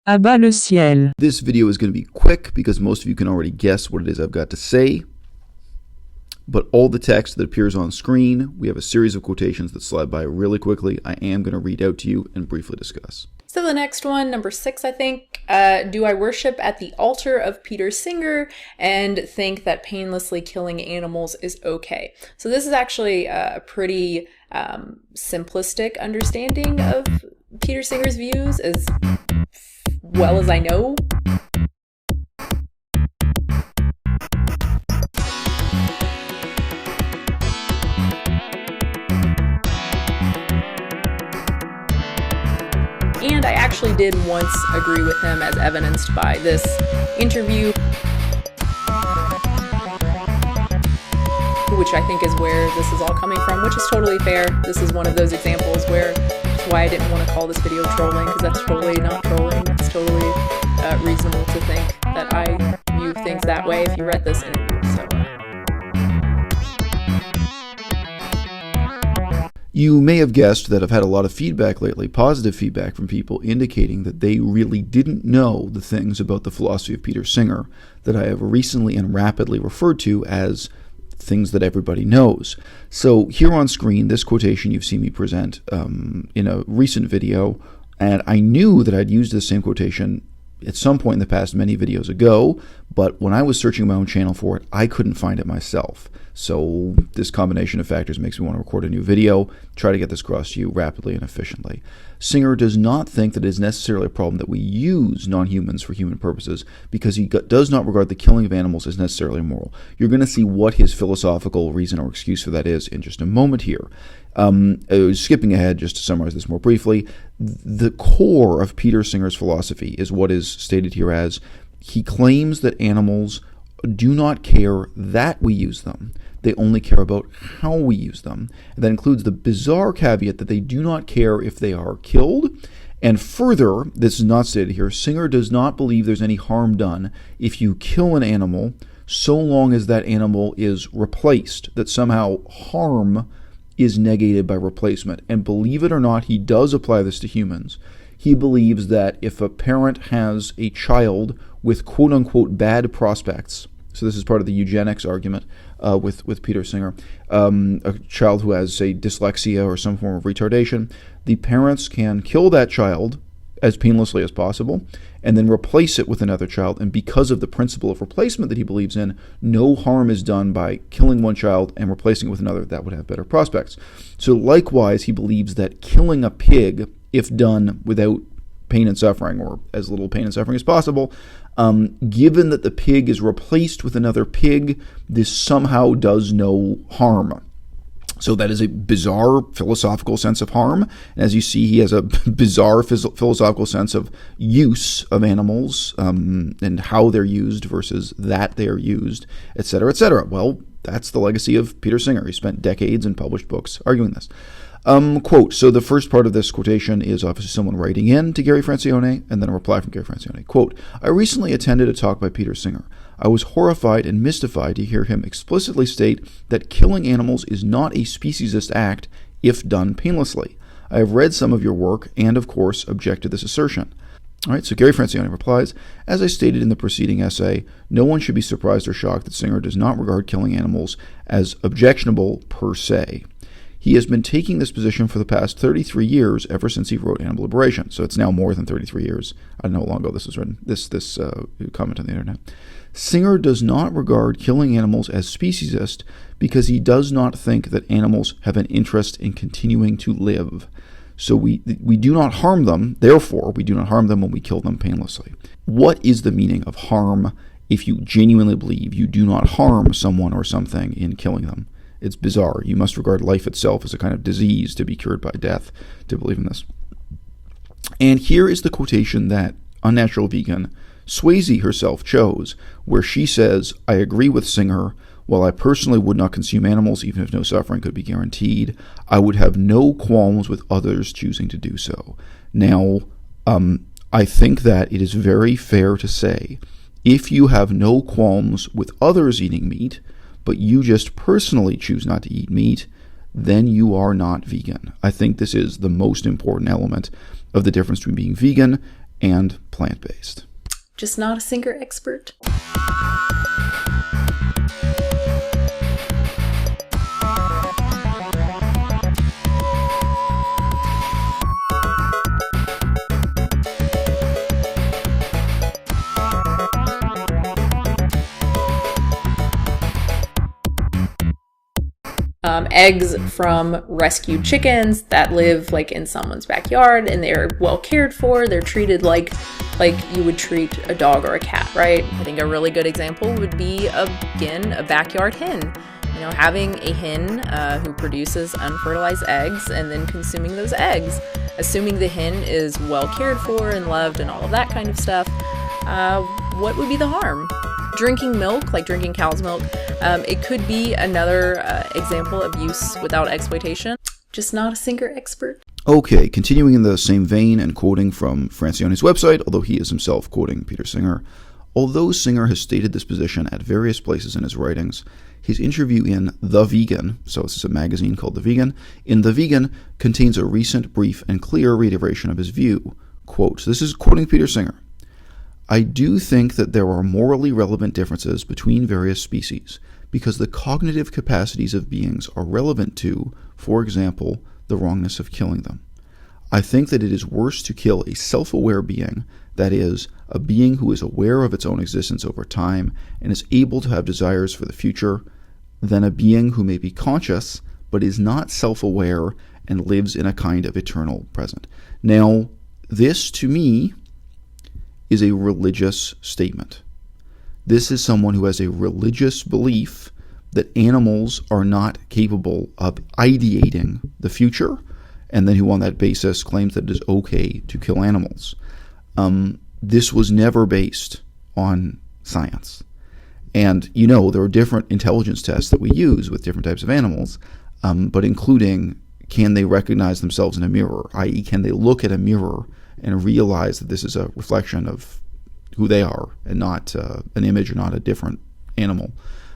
À bas le ciel. This video is going to be quick because most of you can already guess what it is I've got to say. But all the text that appears on screen, we have a series of quotations that slide by really quickly. I am going to read out to you and briefly discuss. So the next one, number 6, I think, do I worship at the altar of Peter Singer and think that painlessly killing animals is okay? So this is actually a pretty simplistic understanding of Peter Singer's views, as well as I know. And I actually did once agree with him, as evidenced by this interview, which I think is where this is all coming from, which is totally fair. This is one of those examples where that's why I didn't want to call this video trolling, because that's totally not trolling. It's totally reasonable to think that I view things that way if you read this interview. So. You may have guessed that I've had a lot of feedback lately, positive feedback from people indicating that they really didn't know the things about the philosophy of Peter Singer that I have recently and rapidly referred to as things that everybody knows. So here on screen, this quotation you've seen me present in a recent video, and I knew that I'd used the same quotation at some point in the past many videos ago, but when I was searching my own channel for it, I couldn't find it myself. So this combination of factors makes me want to record a new video, try to get this across to you rapidly and efficiently. Singer does not think that it is necessarily a problem that we use non-humans for human purposes, because he does not regard the killing of animals as necessarily immoral. You're going to see what his philosophical reason or excuse for that is in just a moment here. Skipping ahead, just to summarize this more briefly, the core of Peter Singer's philosophy is what is stated here as: he claims that animals do not care that we use them. They only care about how we use them. And that includes the bizarre caveat that they do not care if they are killed. And further, this is not stated here, Singer does not believe there's any harm done if you kill an animal so long as that animal is replaced, that somehow harm is negated by replacement. And believe it or not, he does apply this to humans. He believes that if a parent has a child with quote-unquote bad prospects, so this is part of the eugenics argument with Peter Singer, a child who has, say, dyslexia or some form of retardation, the parents can kill that child as painlessly as possible and then replace it with another child. And because of the principle of replacement that he believes in, no harm is done by killing one child and replacing it with another that would have better prospects. So likewise, he believes that killing a pig, if done without pain and suffering, or as little pain and suffering as possible, given that the pig is replaced with another pig, this somehow does no harm. So that is a bizarre philosophical sense of harm. And as you see, he has a bizarre philosophical sense of use of animals and how they're used versus that they are used, etc., etc. Well, that's the legacy of Peter Singer. He spent decades and published books arguing this. Quote, so the first part of this quotation is obviously someone writing in to Gary Francione, and then a reply from Gary Francione. Quote, I recently attended a talk by Peter Singer. I was horrified and mystified to hear him explicitly state that killing animals is not a speciesist act if done painlessly. I have read some of your work and, of course, object to this assertion. All right, so Gary Francione replies, as I stated in the preceding essay, no one should be surprised or shocked that Singer does not regard killing animals as objectionable per se. He has been taking this position for the past 33 years, ever since he wrote Animal Liberation. So it's now more than 33 years. I don't know how long ago this was written, this comment on the internet. Singer does not regard killing animals as speciesist because he does not think that animals have an interest in continuing to live. So we do not harm them, therefore we do not harm them when we kill them painlessly. What is the meaning of harm if you genuinely believe you do not harm someone or something in killing them? It's bizarre. You must regard life itself as a kind of disease to be cured by death to believe in this. And here is the quotation that Unnatural Vegan Swayze herself chose, where she says, I agree with Singer. While I personally would not consume animals, even if no suffering could be guaranteed, I would have no qualms with others choosing to do so. Now, I think that it is very fair to say, if you have no qualms with others eating meat, but you just personally choose not to eat meat, then you are not vegan. I think this is the most important element of the difference between being vegan and plant-based. Just not a Singer expert. Eggs from rescued chickens that live like in someone's backyard, and they're well cared for. They're treated like you would treat a dog or a cat, right? I think a really good example would be a backyard hen. You know, having a hen who produces unfertilized eggs and then consuming those eggs, assuming the hen is well cared for and loved and all of that kind of stuff. What would be the harm? Drinking milk, like drinking cow's milk, it could be another example of use without exploitation. Just not a Singer expert. Okay, continuing in the same vein and quoting from Francione's website, although he is himself quoting Peter Singer. Although Singer has stated this position at various places in his writings, his interview in The Vegan, so this is a magazine called The Vegan, in The Vegan contains a recent, brief, and clear reiteration of his view. Quote, this is quoting Peter Singer. I do think that there are morally relevant differences between various species because the cognitive capacities of beings are relevant to, for example, the wrongness of killing them. I think that it is worse to kill a self-aware being, that is, a being who is aware of its own existence over time and is able to have desires for the future, than a being who may be conscious but is not self-aware and lives in a kind of eternal present. Now, this, to me, is a religious statement. This is someone who has a religious belief that animals are not capable of ideating the future, and then who on that basis claims that it is okay to kill animals. This was never based on science. And, you know, there are different intelligence tests that we use with different types of animals, but including, can they recognize themselves in a mirror, i.e., can they look at a mirror and realize that this is a reflection of who they are and not an image or not a different animal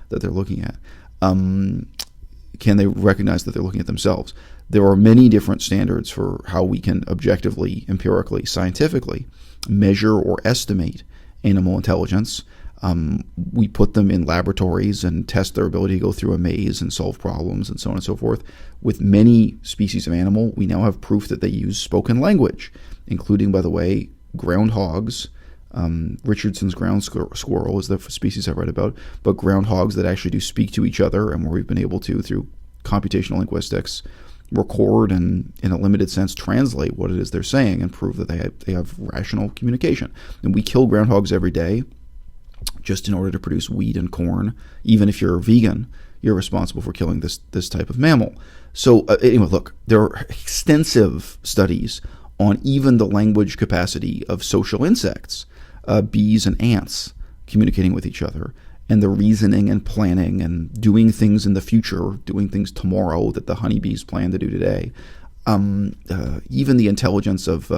that they're looking at. Can they recognize that they're looking at themselves? There are many different standards for how we can objectively, empirically, scientifically measure or estimate animal intelligence. We put them in laboratories and test their ability to go through a maze and solve problems and so on and so forth. With many species of animal, we now have proof that they use spoken language, including, by the way, groundhogs. Richardson's ground squirrel is the species I've read about, but groundhogs that actually do speak to each other, and where we've been able to, through computational linguistics, record and, in a limited sense, translate what it is they're saying and prove that they have rational communication. And we kill groundhogs every day just in order to produce wheat and corn. Even if you're a vegan, you're responsible for killing this type of mammal. So anyway, look, there are extensive studies on even the language capacity of social insects, bees and ants communicating with each other, and the reasoning and planning and doing things in the future, doing things tomorrow that the honeybees plan to do today. Even the intelligence of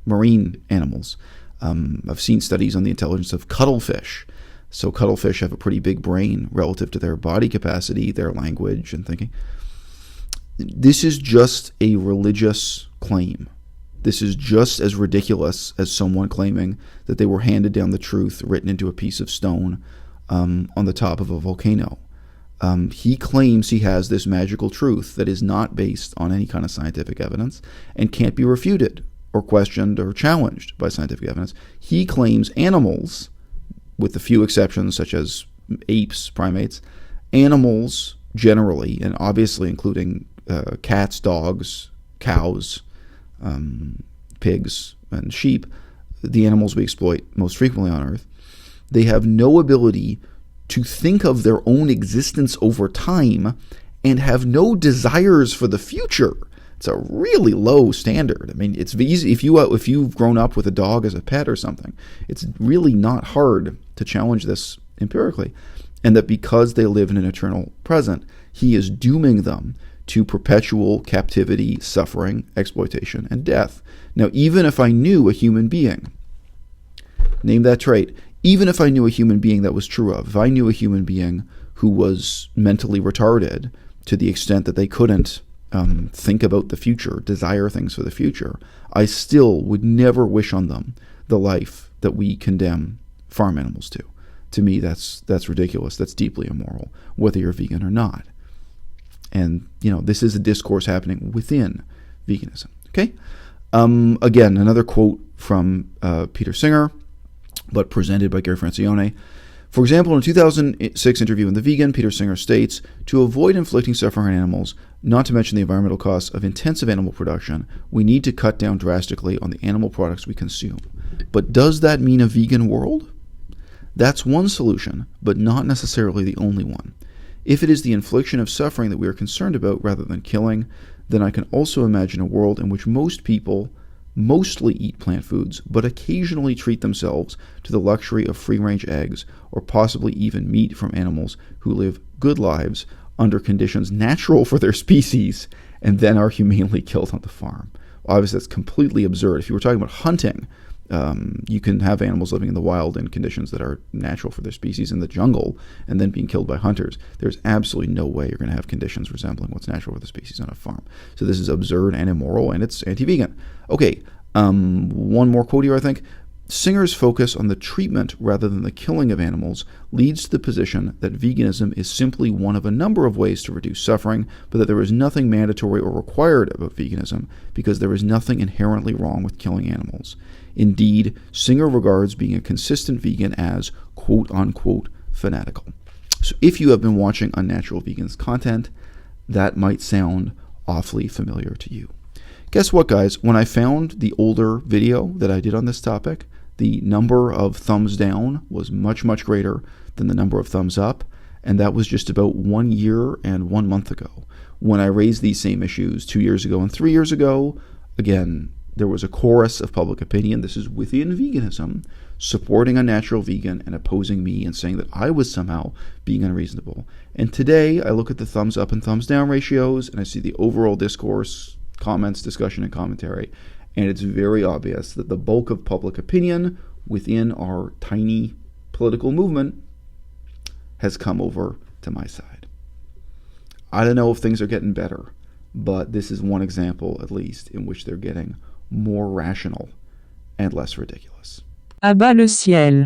marine animals. I've seen studies on the intelligence of cuttlefish. So cuttlefish have a pretty big brain relative to their body capacity, their language, and thinking. This is just a religious claim. This is just as ridiculous as someone claiming that they were handed down the truth written into a piece of stone on the top of a volcano. He claims he has this magical truth that is not based on any kind of scientific evidence and can't be refuted or questioned or challenged by scientific evidence. He claims animals, with a few exceptions such as apes, primates, animals generally, and obviously including cats, dogs, cows, pigs, and sheep, the animals we exploit most frequently on Earth, they have no ability to think of their own existence over time and have no desires for the future. It's a really low standard. I mean, it's easy if you've grown up with a dog as a pet or something. It's really not hard to challenge this empirically, and that because they live in an eternal present, he is dooming them to perpetual captivity, suffering, exploitation, and death. Now, even if I knew a human being, name that trait, even if I knew a human being that was true of, if I knew a human being who was mentally retarded to the extent that they couldn't think about the future, desire things for the future, I still would never wish on them the life that we condemn farm animals to. To me, that's ridiculous. That's deeply immoral, whether you're vegan or not. And, this is a discourse happening within veganism. Okay? Again, another quote from Peter Singer, but presented by Gary Francione. For example, in a 2006 interview in The Vegan, Peter Singer states, to avoid inflicting suffering on animals, not to mention the environmental costs of intensive animal production, we need to cut down drastically on the animal products we consume. But does that mean a vegan world? That's one solution, but not necessarily the only one. If it is the infliction of suffering that we are concerned about rather than killing, then I can also imagine a world in which most people mostly eat plant foods, but occasionally treat themselves to the luxury of free-range eggs, or possibly even meat from animals who live good lives under conditions natural for their species, and then are humanely killed on the farm. Obviously, that's completely absurd. If you were talking about hunting, you can have animals living in the wild in conditions that are natural for their species in the jungle and then being killed by hunters. There's absolutely no way you're going to have conditions resembling what's natural for the species on a farm. So this is absurd and immoral, and it's anti-vegan. Okay, one more quote here, I think. Singer's focus on the treatment rather than the killing of animals leads to the position that veganism is simply one of a number of ways to reduce suffering, but that there is nothing mandatory or required about veganism because there is nothing inherently wrong with killing animals. Indeed, Singer regards being a consistent vegan as quote-unquote fanatical. So if you have been watching Unnatural Vegans content, that might sound awfully familiar to you. Guess what, guys? When I found the older video that I did on this topic, the number of thumbs down was much, much greater than the number of thumbs up, and that was just about 1 year and 1 month ago. When I raised these same issues 2 years ago and 3 years ago, again, there was a chorus of public opinion, this is within veganism, supporting Unnatural Vegan and opposing me and saying that I was somehow being unreasonable. And today, I look at the thumbs up and thumbs down ratios, and I see the overall discourse, comments, discussion, and commentary, and it's very obvious that the bulk of public opinion within our tiny political movement has come over to my side. I don't know if things are getting better, but this is one example, at least, in which they're getting more rational and less ridiculous. À bas le ciel.